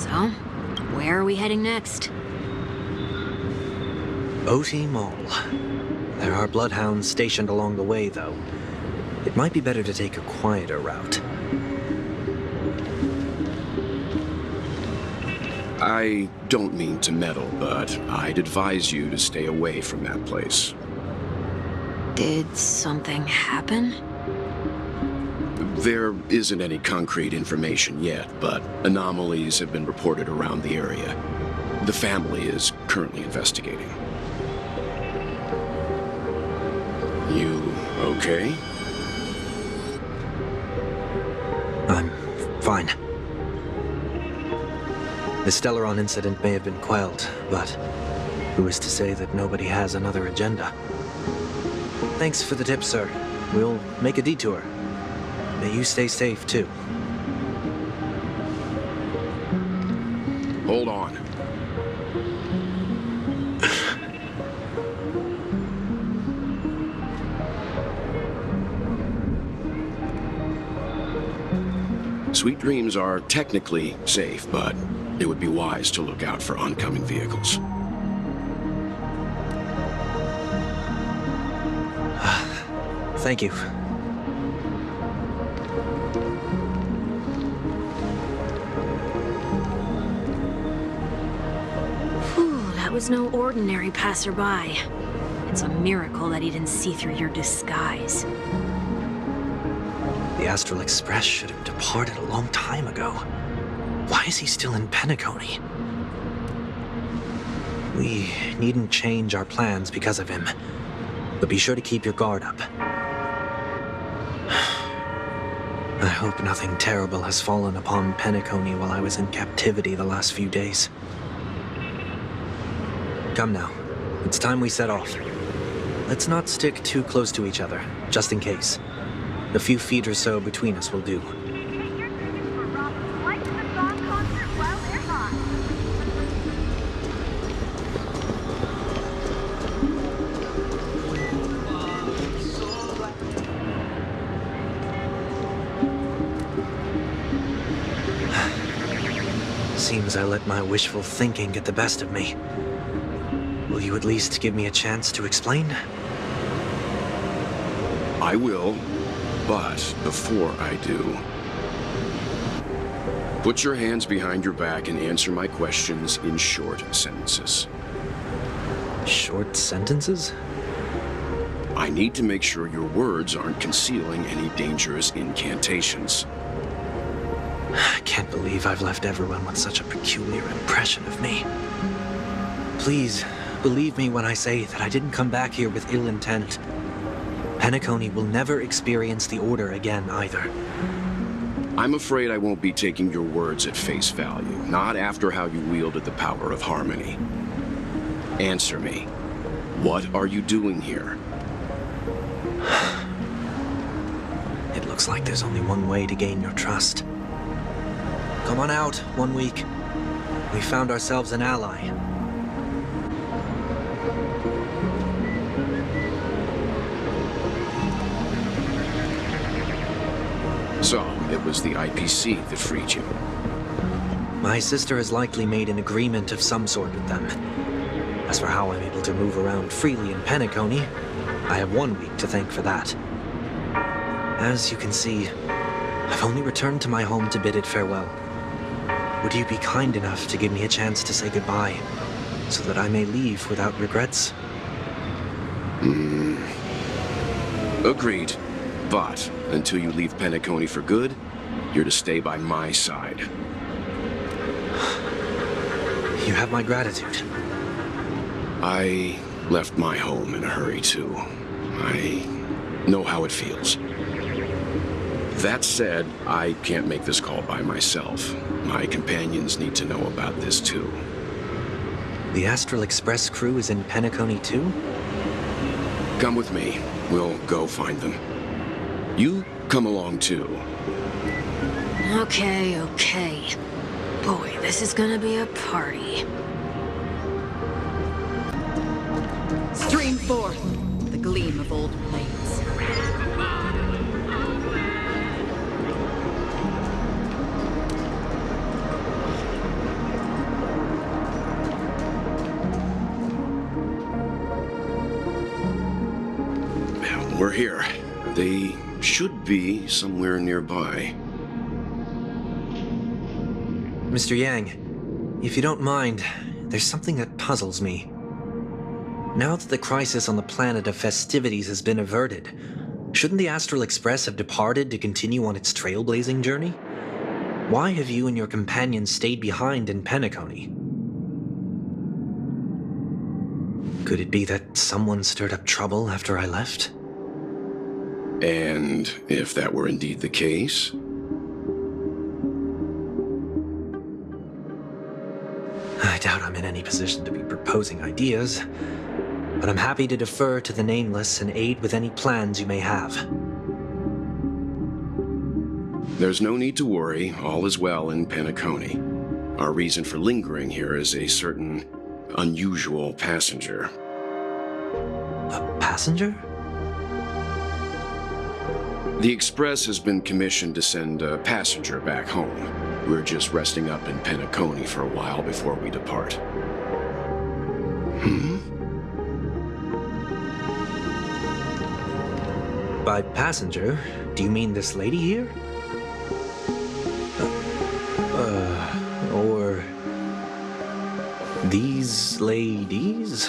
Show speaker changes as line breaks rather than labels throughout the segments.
So, where are we heading next?
OT Mall. There are bloodhounds stationed along the way, though. It might be better to take a quieter route.
I don't mean to meddle, but I'd advise you to stay away from that place.
Did something happen?
There isn't any concrete information yet, but anomalies have been reported around the area. The family is currently investigating. You okay?
I'm fine. The Stellaron incident may have been quelled, but who is to say that nobody has another agenda? Thanks for the tip, sir. We'll make a detour. May you stay safe, too.
Hold on. Sweet Dreams are technically safe, but it would be wise to look out for oncoming vehicles.
Thank you.
Whew, that was no ordinary passerby. It's a miracle that he didn't see through your disguise.
The Astral Express should have departed a long time ago. Why is he still in Penacony? We needn't change our plans because of him, but be sure to keep your guard up. I hope nothing terrible has fallen upon Penacony while I was in captivity the last few days. Come now, it's time we set off. Let's not stick too close to each other, just in case. A few feet or so between us will do. Seems I let my wishful thinking get the best of me. Will you at least give me a chance to explain?
I will, but before I do, put your hands behind your back and answer my questions in short sentences.
Short sentences?
I need to make sure your words aren't concealing any dangerous incantations.
I can't believe I've left everyone with such a peculiar impression of me. Please, believe me when I say that I didn't come back here with ill intent. Penacony will never experience the Order again, either.
I'm afraid I won't be taking your words at face value, not after how you wielded the power of harmony. Answer me. What are you doing here?
It looks like there's only one way to gain your trust. Come on out, 1 week. We found ourselves an ally.
So, it was the IPC that freed you.
My sister has likely made an agreement of some sort with them. As for how I'm able to move around freely in Penacony, I have 1 week to thank for that. As you can see, I've only returned to my home to bid it farewell. Would you be kind enough to give me a chance to say goodbye, so that I may leave without regrets?
Agreed. But until you leave Penacony for good, you're to stay by my side.
You have my gratitude.
I left my home in a hurry, too. I know how it feels. That said, I can't make this call by myself. My companions need to know about this, too.
The Astral Express crew is in Penacony, too?
Come with me. We'll go find them. You come along, too.
Okay. Boy, this is gonna be a party.
Stream forth the gleam of old blades.
We're here. They should be somewhere nearby.
Mr. Yang, if you don't mind, there's something that puzzles me. Now that the crisis on the planet of festivities has been averted, shouldn't the Astral Express have departed to continue on its trailblazing journey? Why have you and your companions stayed behind in Penacony? Could it be that someone stirred up trouble after I left?
And if that were indeed the case?
I doubt I'm in any position to be proposing ideas, but I'm happy to defer to the Nameless and aid with any plans you may have.
There's no need to worry. All is well in Penacony. Our reason for lingering here is a certain unusual passenger.
A passenger?
The Express has been commissioned to send a passenger back home. We're just resting up in Penacony for a while before we depart.
By passenger, do you mean this lady here? Or these ladies?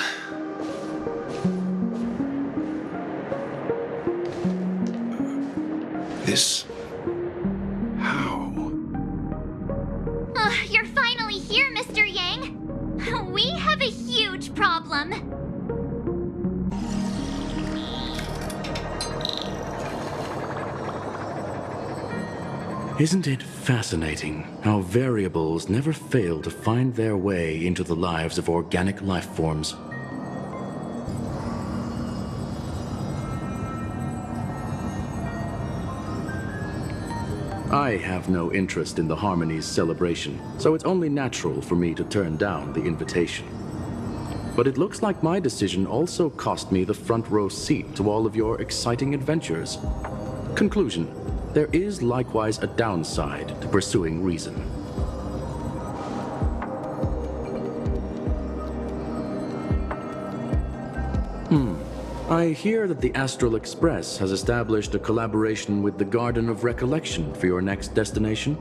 This... how?
You're finally here, Mr. Yang. We have a huge problem.
Isn't it fascinating how variables never fail to find their way into the lives of organic life forms? I have no interest in the Harmony's celebration, so it's only natural for me to turn down the invitation. But it looks like my decision also cost me the front row seat to all of your exciting adventures. Conclusion: there is likewise a downside to pursuing reason. I hear that the Astral Express has established a collaboration with the Garden of Recollection for your next destination.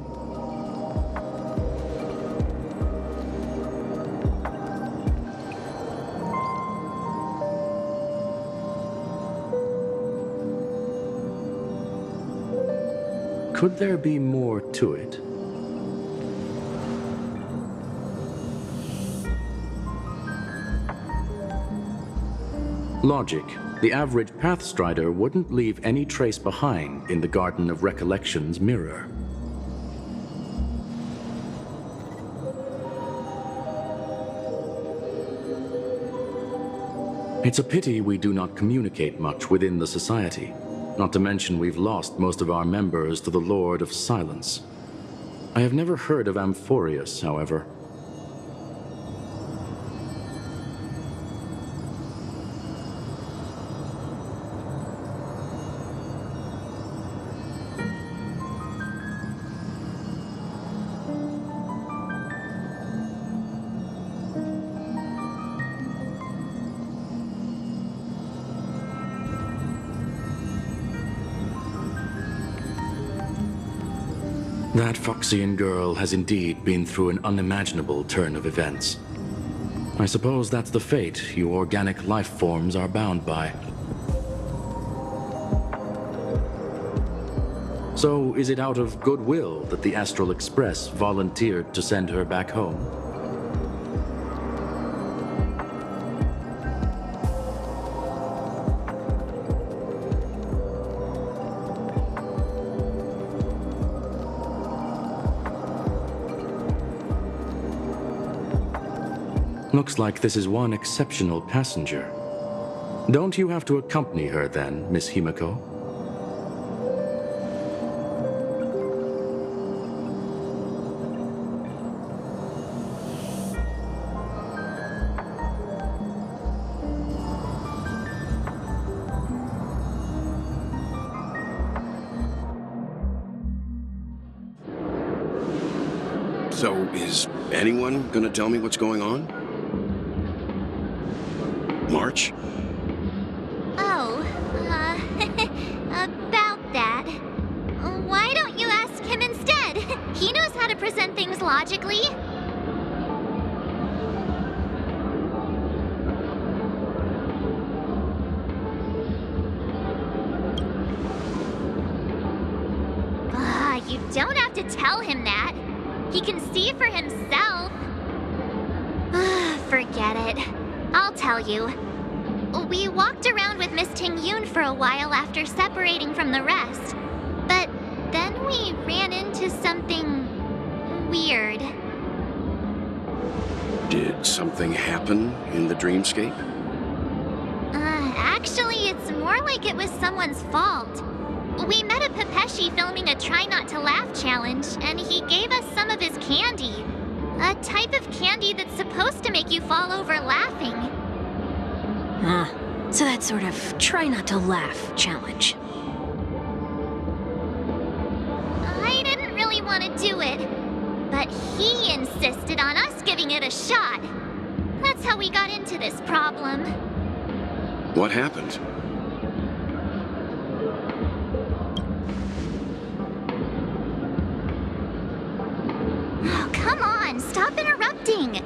Could there be more to it? Logic. The average Pathstrider wouldn't leave any trace behind in the Garden of Recollection's mirror. It's a pity we do not communicate much within the society. Not to mention we've lost most of our members to the Lord of Silence. I have never heard of Amphorius, however. That Foxian girl has indeed been through an unimaginable turn of events. I suppose that's the fate you organic life forms are bound by. So, is it out of goodwill that the Astral Express volunteered to send her back home? Looks like this is one exceptional passenger. Don't you have to accompany her then, Miss Himiko?
So, is anyone gonna tell me what's going on? March?
Oh, sense logically. You don't have to tell him that. He can see for himself. Forget it. I'll tell you. We walked around with Miss Tingyun for a while after separating from the rest. But then we ran into something weird.
Did something happen in the dreamscape?
Actually, it's more like it was someone's fault. We met a Pepeshi filming a Try Not to Laugh challenge, and he gave us some of his candy. A type of candy that's supposed to make you fall over laughing.
So that sort of try not to laugh challenge.
I didn't really want to do it, but he insisted on us giving it a shot. That's how we got into this problem.
What happened?
Oh, come on, stop interrupting.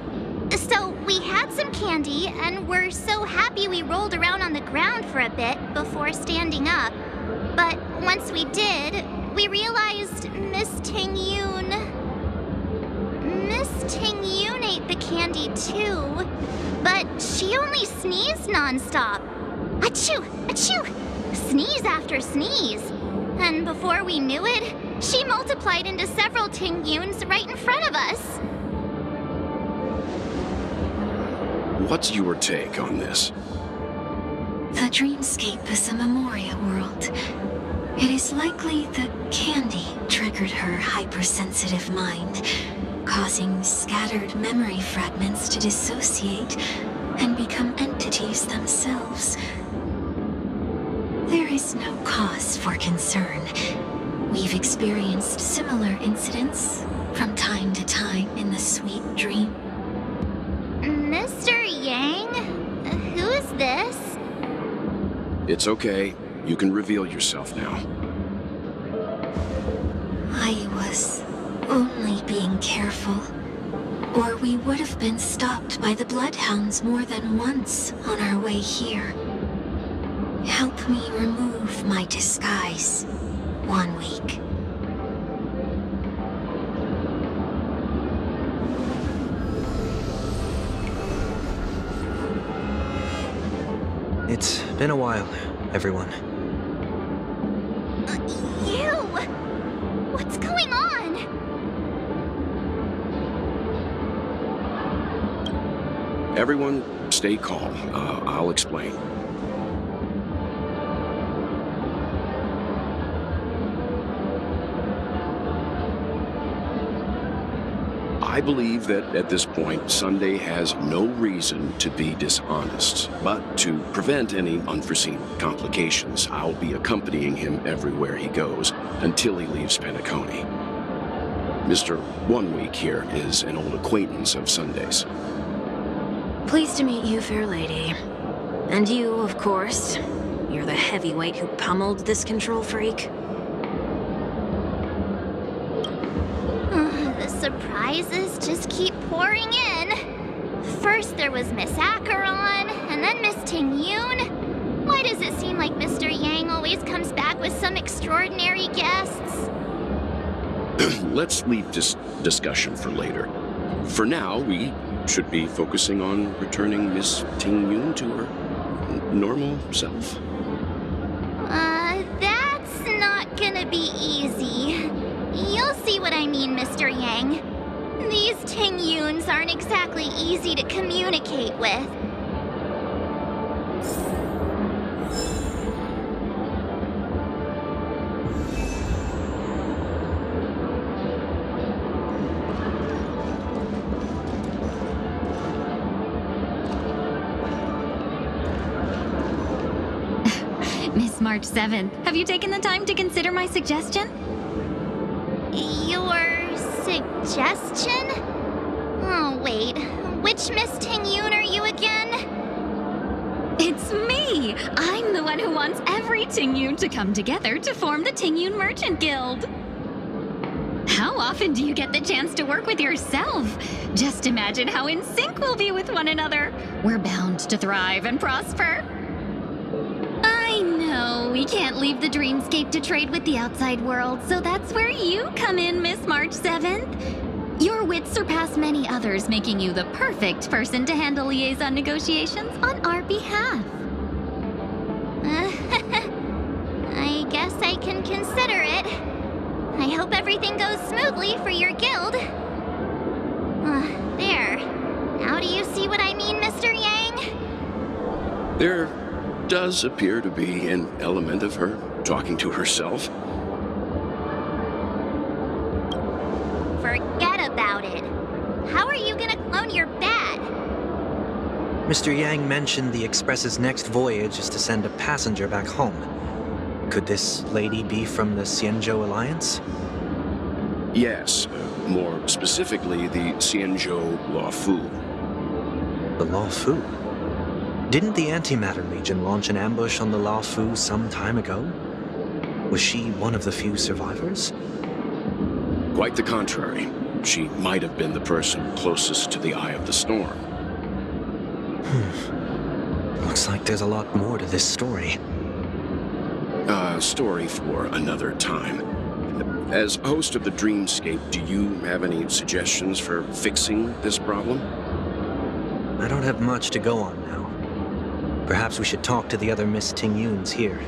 So, we had some candy, and we're so happy we rolled around on the ground for a bit before standing up. But once we did, we realized Miss Tingyun ate the candy too. But she only sneezed nonstop. Achoo! Achoo! Sneeze after sneeze. And before we knew it, she multiplied into several Tingyuns right in front of us.
What's your take on this?
The dreamscape is a Memoria world. It is likely the candy triggered her hypersensitive mind, causing scattered memory fragments to dissociate and become entities themselves. There is no cause for concern. We've experienced similar incidents from time to time in the sweet dream.
Mr. Yang? Who is this?
It's okay. You can reveal yourself now.
I was only being careful, or we would have been stopped by the Bloodhounds more than once on our way here. Help me remove my disguise. 1 week.
It's been a while, everyone.
You! What's going on?
Everyone, stay calm. I'll explain. I believe that at this point, Sunday has no reason to be dishonest. But to prevent any unforeseen complications, I'll be accompanying him everywhere he goes until he leaves Penacony. Mr. 1 Week here is an old acquaintance of Sunday's.
Pleased to meet you, fair lady. And you, of course. You're the heavyweight who pummeled this control freak.
The surprises just keep pouring in. First there was Miss Acheron, and then Miss Tingyun. Why does it seem like Mr. Yang always comes back with some extraordinary guests?
Let's leave this discussion for later. For now, we should be focusing on returning Miss Tingyun to her normal self.
That's not gonna be easy. You'll see what I mean, Mr. Yang. These Tingyuns aren't exactly easy to communicate with.
Miss March 7th, have you taken the time to consider my suggestion?
Your suggestion? Oh, wait. Which Miss Tingyun are you again?
It's me! I'm the one who wants every Tingyun to come together to form the Tingyun Merchant Guild. How often do you get the chance to work with yourself? Just imagine how in sync we'll be with one another. We're bound to thrive and prosper. I know we can't leave the dreamscape to trade with the outside world, so that's where you come in, Miss March 7th. Your wits surpass many others, making you the perfect person to handle liaison negotiations on our behalf.
I guess I can consider it. I hope everything goes smoothly for your guild. There. Now do you see what I mean, Mr. Yang?
There does appear to be an element of her talking to herself.
Forget about it. How are you gonna clone your bat?
Mr. Yang mentioned the Express's next voyage is to send a passenger back home. Could this lady be from the Xianzhou Alliance?
Yes, more specifically, the Xianzhou Luofu.
The Luofu? Didn't the Antimatter Legion launch an ambush on the Luofu some time ago? Was she one of the few survivors?
Quite the contrary. She might have been the person closest to the Eye of the Storm.
Looks like there's a lot more to this story.
Story for another time. As host of the Dreamscape, do you have any suggestions for fixing this problem?
I don't have much to go on now. Perhaps we should talk to the other Miss Tingyuns here.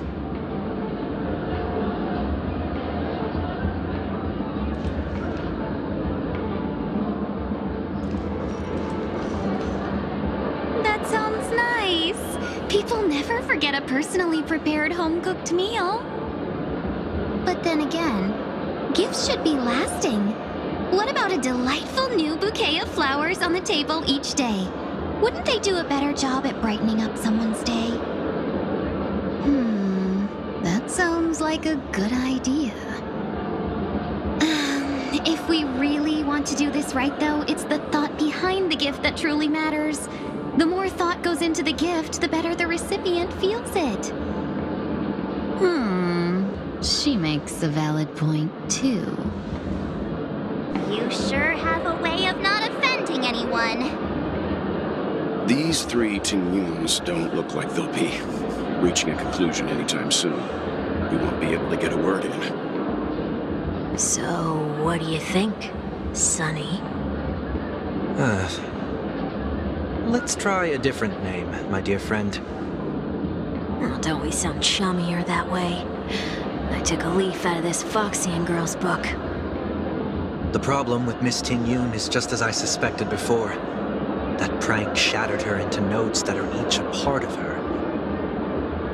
That sounds nice. People never forget a personally prepared home-cooked meal. But then again, gifts should be lasting. What about a delightful new bouquet of flowers on the table each day? Wouldn't they do a better job at brightening up someone's day? That sounds like a good idea. If we really want to do this right, though, it's the thought behind the gift that truly matters. The more thought goes into the gift, the better the recipient feels it. She makes a valid point, too.
You sure have a way of not offending anyone.
These three Tingyuns don't look like they'll be reaching a conclusion anytime soon. We won't be able to get a word in.
So, what do you think, Sonny?
Let's try a different name, my dear friend.
Oh, don't we sound chummier that way? I took a leaf out of this Foxian girl's book.
The problem with Miss Tingyun is just as I suspected before. That prank shattered her into notes that are each a part of her.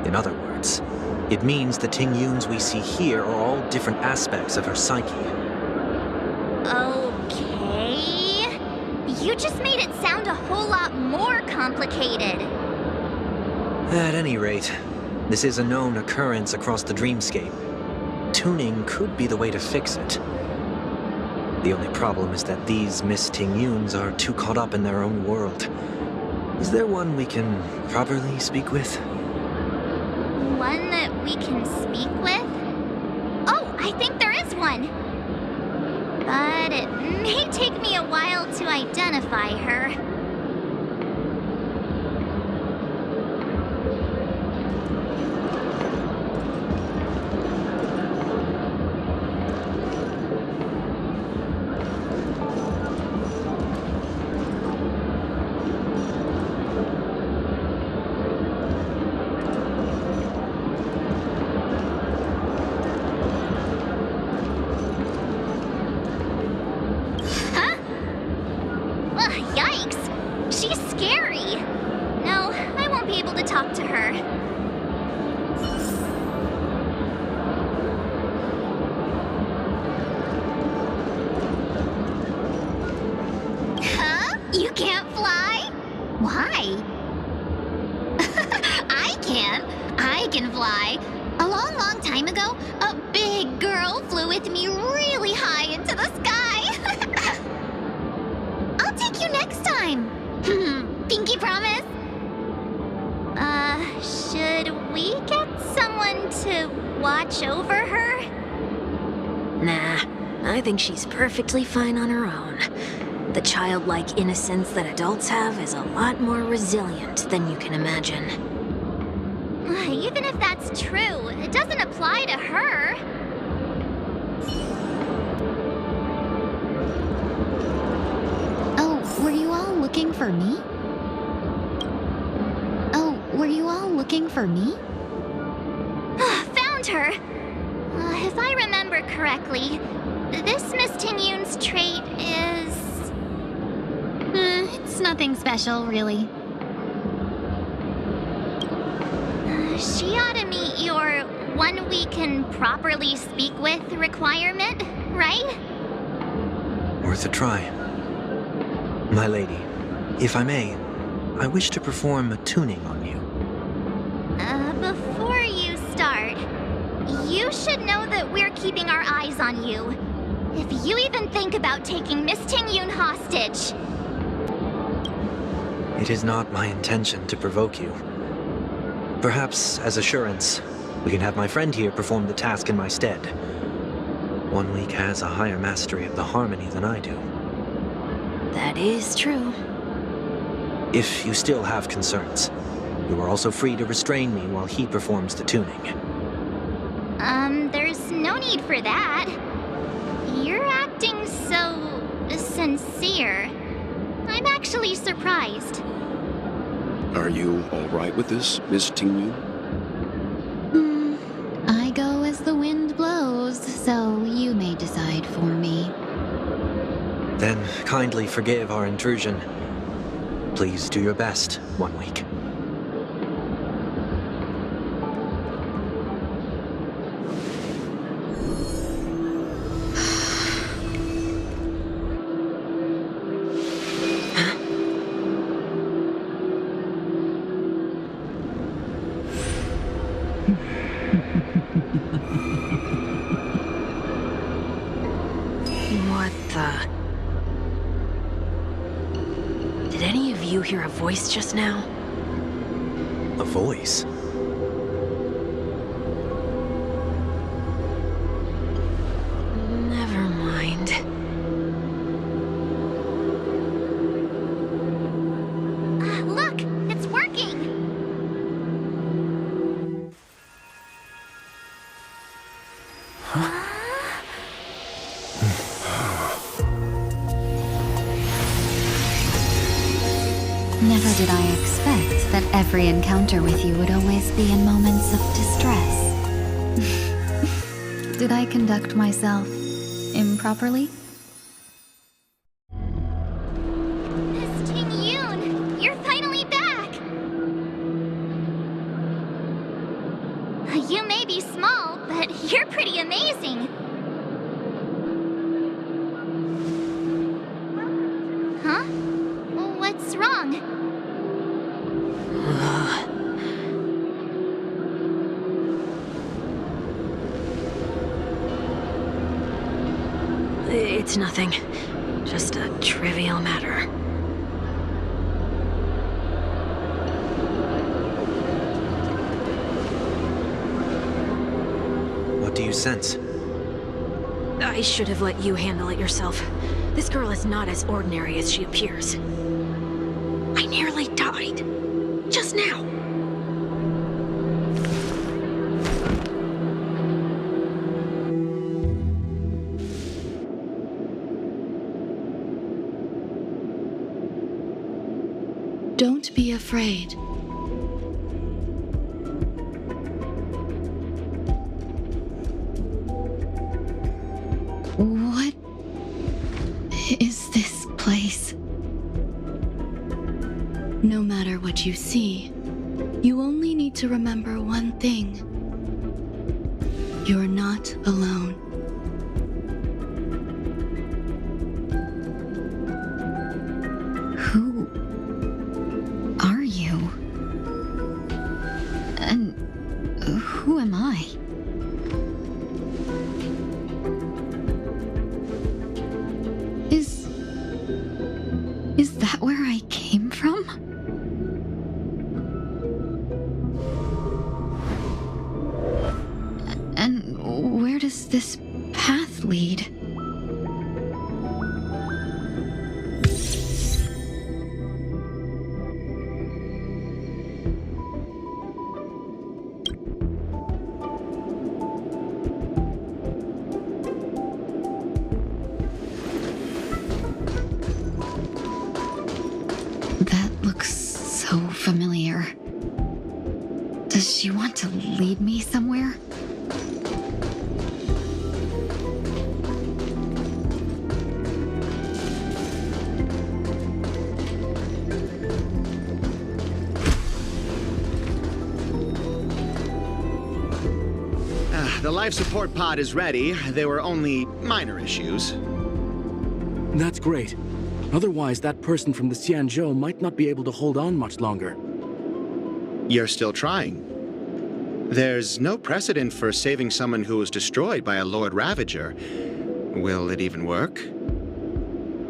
In other words, it means the Tingyuns we see here are all different aspects of her psyche.
Okay. You just made it sound a whole lot more complicated.
At any rate, this is a known occurrence across the dreamscape. Tuning could be the way to fix it. The only problem is that these Miss Tingyuns are too caught up in their own world. Is there one we can properly speak with?
One that we can speak with? Oh, I think there is one. But it may take me a while to identify her. Yikes! She's scary! No, I won't be able to talk to her. Huh? You can't fly? Why? I can. I can fly. A long, long time ago, a big girl flew with me really high into the sky. I'll take you next time. Pinky promise? Should we get someone to watch over her?
Nah, I think she's perfectly fine on her own. The childlike innocence that adults have is a lot more resilient than you can imagine.
Even if that's true, it doesn't apply to her.
Oh, were you all looking for me? Oh, were you all looking for me?
Found her! If I remember correctly, this Miss Tingyun's trait is...
It's nothing special, really.
She ought to meet your one we can properly speak with requirement, right?
Worth a try. My lady, if I may, I wish to perform a tuning on you.
Before you start, you should know that we're keeping our eyes on you. If you even think about taking Miss Tingyun hostage.
It is not my intention to provoke you. Perhaps, as assurance, we can have my friend here perform the task in my stead. 1 week has a higher mastery of the harmony than I do.
That is true.
If you still have concerns, you are also free to restrain me while he performs the tuning.
There's no need for that. You're acting so... sincere. I'm actually surprised.
Are you all right with this, Miss Tingyun?
I go as the wind blows, so you may decide for me.
Then kindly forgive our intrusion. Please do your best, 1 week.
What the... Did any of you hear a voice just now?
A voice?
Never mind.
Look! It's working!
Never did I expect that every encounter with you would always be in moments of distress. Did I conduct myself improperly?
Miss Tingyun! You're finally back! You may be small, but you're pretty amazing. Huh? What's wrong?
It's nothing. Just a trivial matter.
What do you sense?
I should have let you handle it yourself. This girl is not as ordinary as she appears. I nearly died. Just now.
Don't be afraid.
What is this place?
No matter what you see, you only need to remember one thing. You're not alone.
Who are you? And who am I? Is that where I came from? And where does this familiar. Does she want to lead me somewhere?
The life support pod is ready. There were only minor issues.
That's great. Otherwise, that person from the Xianzhou might not be able to hold on much longer.
You're still trying. There's no precedent for saving someone who was destroyed by a Lord Ravager. Will it even work?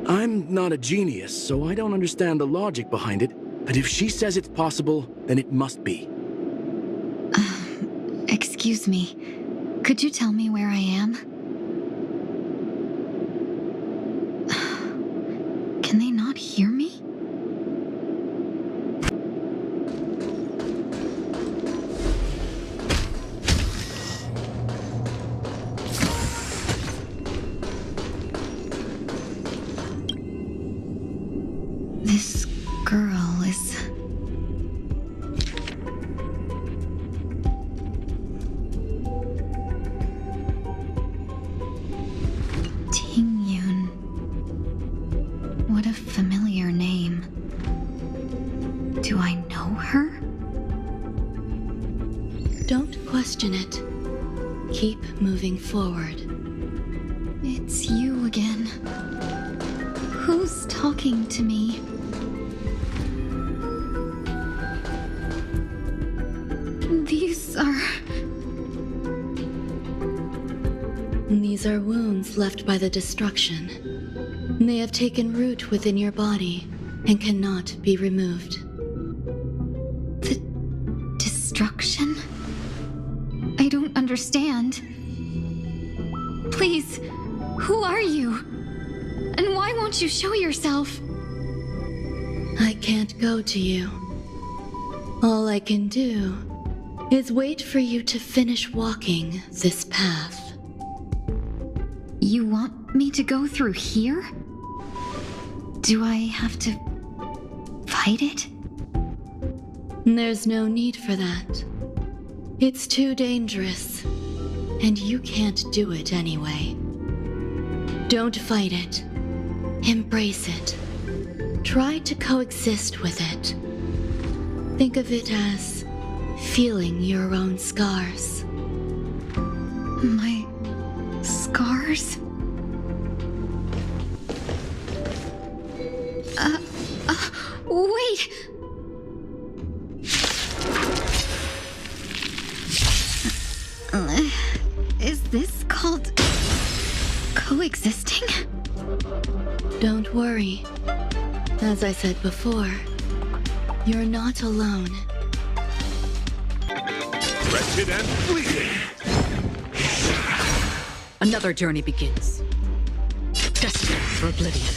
I'm not a genius, so I don't understand the logic behind it. But if she says it's possible, then it must be.
Excuse me. Could you tell me where I am? Can they not hear me? This girl is... Tingyun. What a familiar name. Do I know her?
Don't question it. Keep moving forward.
It's you again. Who's talking to me?
These are wounds left by the destruction. They have taken root within your body and cannot be removed.
The destruction? I don't understand. Please, who are you? And why won't you show yourself?
I can't go to you. All I can do is wait for you to finish walking this path.
You want me to go through here? Do I have to fight it?
There's no need for that. It's too dangerous, and you can't do it anyway. Don't fight it. Embrace it. Try to coexist with it. Think of it as feeling your own scars.
My scars? Wait! Is this called coexisting?
Don't worry. As I said before, you're not alone.
Wretched and bleeding!
Another journey begins. Destined for oblivion.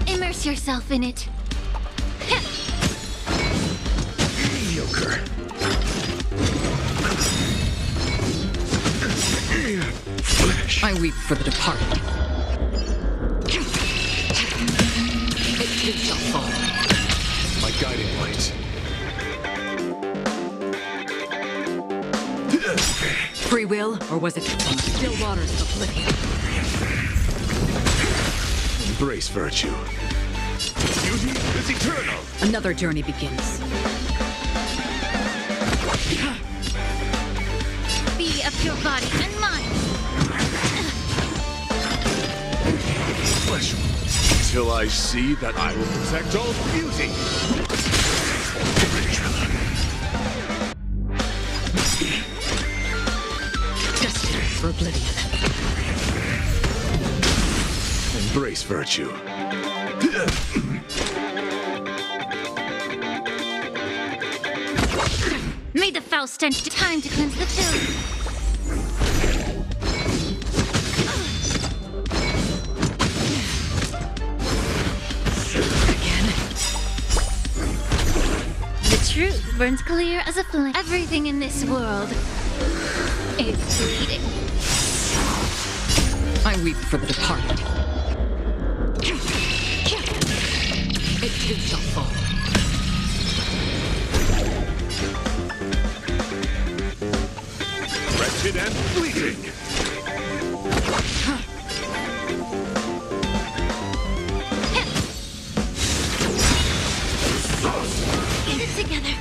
Immerse yourself in it.
Mediocre. Flesh.
I weep for the departed. It too shall fall.
My guiding light.
Free will, or was it from the still waters of oblivion?
Embrace virtue. Beauty is eternal.
Another journey begins.
Be of your body and mind.
Flesh. Till I see that I will protect all beauty.
Destined for oblivion.
Embrace virtue.
May the foul stench time to cleanse the filth. The truth burns clear as a flame. Everything in this world is bleeding.
I weep for the departed. It too shall fall.
Wretched and bleeding.
Get it together.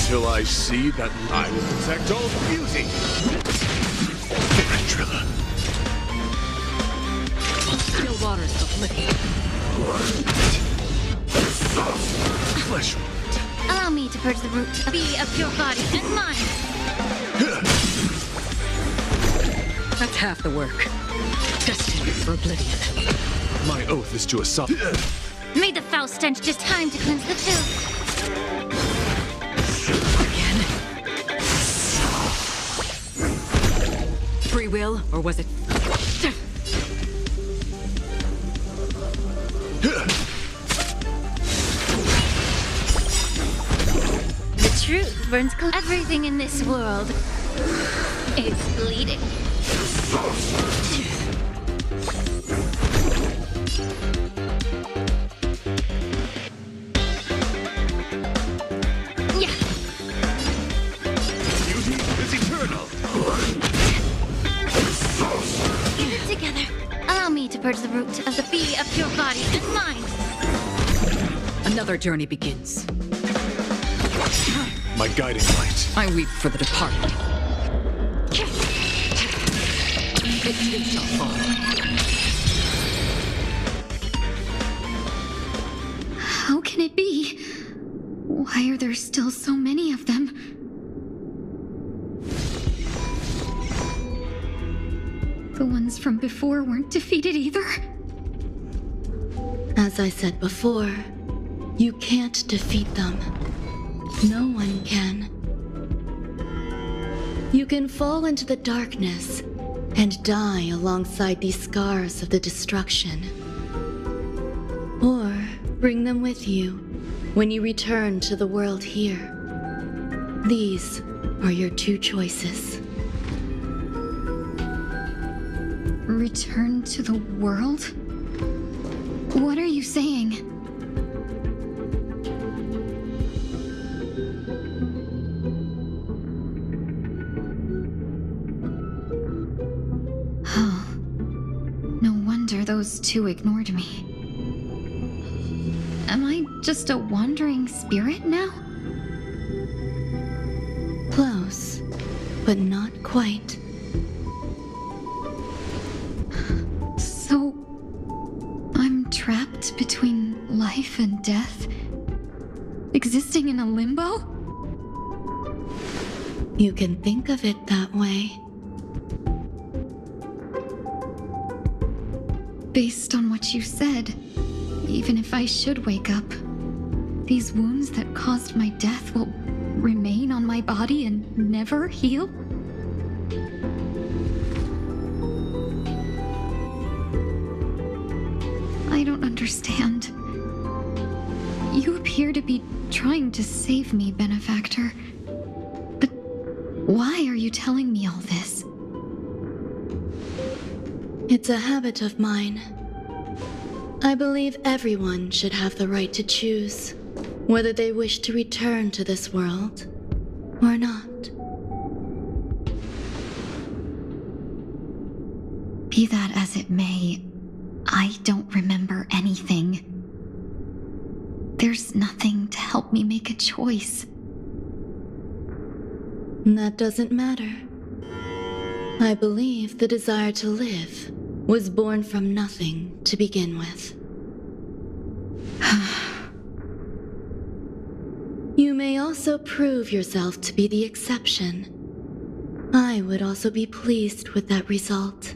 Till I see that I will protect all beauty. Tarantula.
Still waters of Lydia.
Flesh wound.
Allow me to purge the root of your body and mind.
That's half the work. Destined for oblivion.
My oath is to a sub.
May the foul stench just time to cleanse the filth.
Again. Free will, or was it?
The truth burns clean. Everything in this world is bleeding. Yeah.
Beauty is eternal.
Get it together. Allow me to purge the root of the bee of your body and mind.
Another journey begins.
My guiding light.
I weep for the departed. It too shall fall.
How can it be? Why are there still so many of them? The ones from before weren't defeated either?
As I said before, you can't defeat them. No one can. You can fall into the darkness and die alongside these scars of the destruction. Or bring them with you when you return to the world here. These are your two choices.
Return to the world? What are you saying? Oh, no wonder those two ignored me. Am I just a wandering spirit now?
Close, but not quite.
So, I'm trapped between life and death? Existing in a limbo?
You can think of it that way.
Based on what you said, even if I should wake up, these wounds that caused my death will remain on my body and never heal? I don't understand. You appear to be trying to save me, Benefactor. But why are you telling me all this?
It's a habit of mine. I believe everyone should have the right to choose whether they wish to return to this world or not.
Be that as it may, I don't remember anything. There's nothing to help me make a choice.
That doesn't matter. I believe the desire to live was born from nothing to begin with. You may also prove yourself to be the exception. I would also be pleased with that result.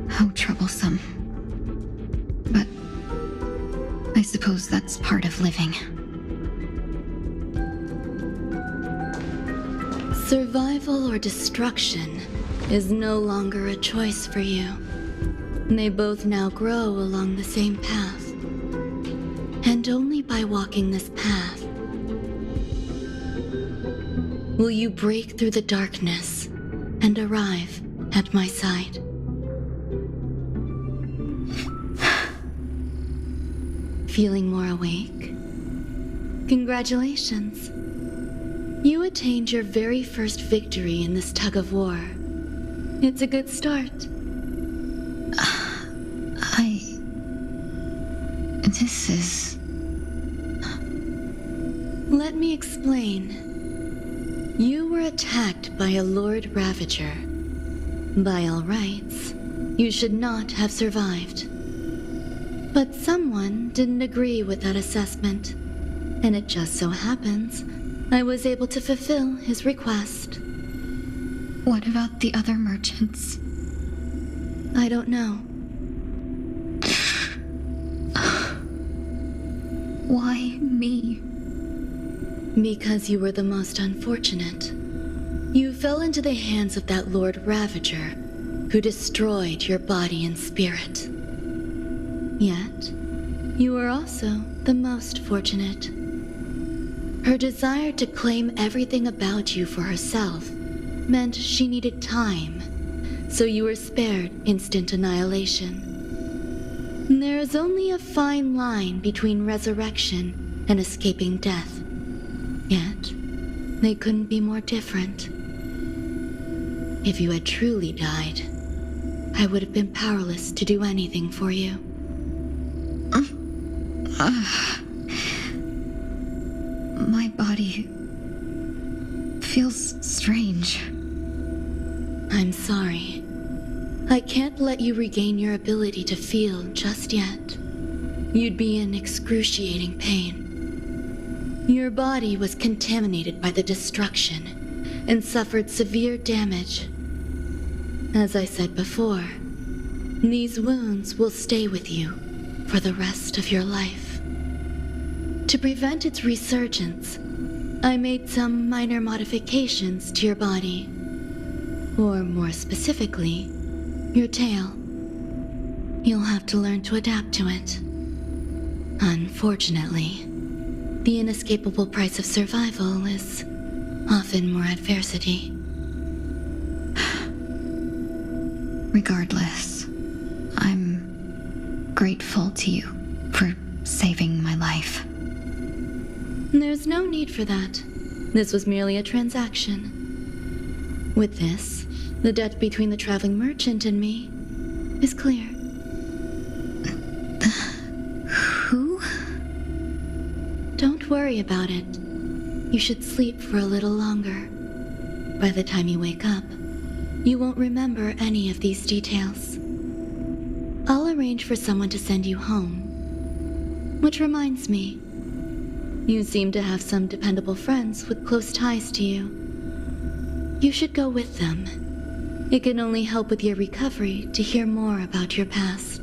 How troublesome. But I suppose that's part of living.
Survival or destruction is no longer a choice for you. They both now grow along the same path. And only by walking this path will you break through the darkness and arrive at my side. Feeling more awake? Congratulations. You attained your very first victory in this tug of war. It's a good start.
This is...
Let me explain. You were attacked by a Lord Ravager. By all rights, you should not have survived. But someone didn't agree with that assessment, and it just so happens I was able to fulfill his request.
What about the other merchants?
I don't know.
Why me?
Because you were the most unfortunate. You fell into the hands of that Lord Ravager, who destroyed your body and spirit. Yet, you were also the most fortunate. Her desire to claim everything about you for herself meant she needed time, so you were spared instant annihilation. There is only a fine line between resurrection and escaping death. Yet, they couldn't be more different. If you had truly died, I would have been powerless to do anything for you.
My body feels strange.
I'm sorry. I can't let you regain your ability to feel just yet. You'd be in excruciating pain. Your body was contaminated by the destruction and suffered severe damage. As I said before, these wounds will stay with you for the rest of your life. To prevent its resurgence, I made some minor modifications to your body. Or more specifically, your tail. You'll have to learn to adapt to it. Unfortunately, the inescapable price of survival is often more adversity.
Regardless, I'm grateful to you for saving my life.
There's no need for that. This was merely a transaction. With this, the debt between the traveling merchant and me is clear.
Who?
Don't worry about it. You should sleep for a little longer. By the time you wake up, you won't remember any of these details. I'll arrange for someone to send you home. Which reminds me, you seem to have some dependable friends with close ties to you. You should go with them. It can only help with your recovery to hear more about your past.